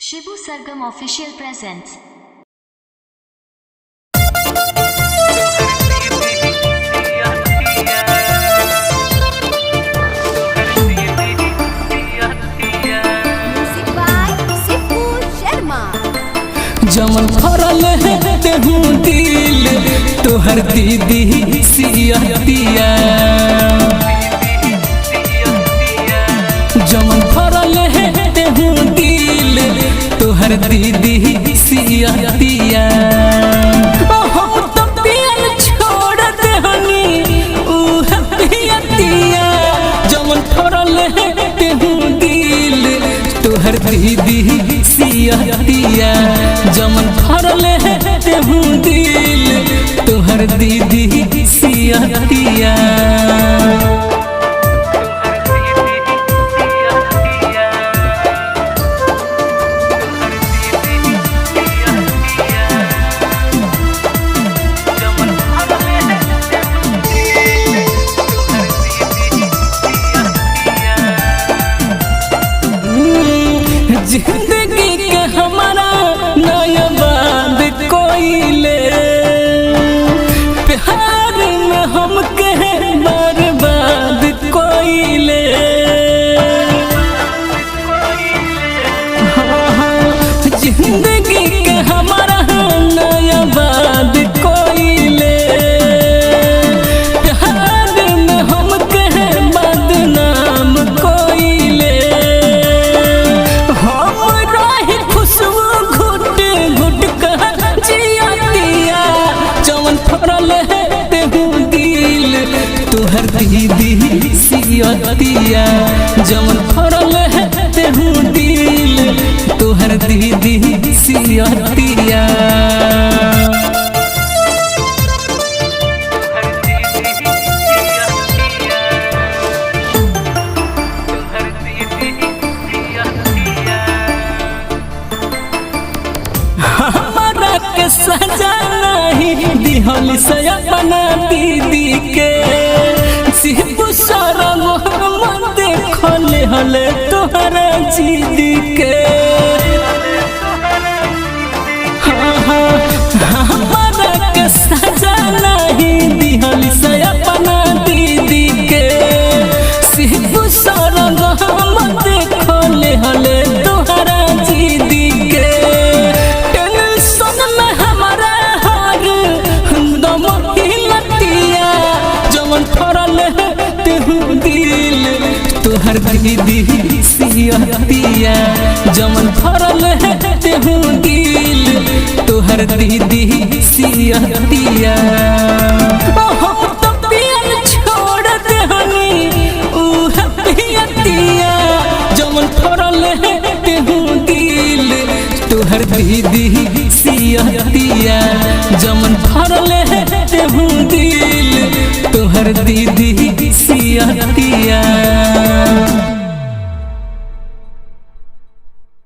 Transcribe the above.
शिबू सरगम official presents. जमन फरल है तेहू दिल तोहर दीदी सियतिया, जमन फरल है तेहू दिल तोहर दीदी सियतिया। हम तो पियल छोड़ देहनी उह पियतिया, जमन फरल है तेहू दिल तोहर दीदी सियतिया, जमन फरल है तेहू दिल तोहर दीदी सियतिया। जिंदगी के हमारा नया बात कोइले, प्यार में हमके बर्बाद कोइले। जिंदगी के हमारा नया बात कोइले, प्यार में हमके बदनाम कोइले। तोहर दीदी सियतिया, जमन फरल है तेहू दिल तोहर दीदी सियतिया। हमारा के सजा नहीं दिहल से अपना दीदी के, शिबू सरगम देखले हले तोहरा जीदी के। हमारा के सजा नहीं दिहल से अपना दीदी के, शिबू सरगम देखले हले तोहरा जीदी के। टेंशन में हमारा हर दम हिलतिया, जमन फरल है तेहू दिल तोहर दीदी सियतिया, जमन फरल है तेहू दिल तोहर दीदी सियतिया। हम तो पियल छोड़ देहनी उह पियतिया, जमन फरल है तेहू दिल तोहर दीदी सियतिया, जमन फरल है तेहू दिल तोहर दीदी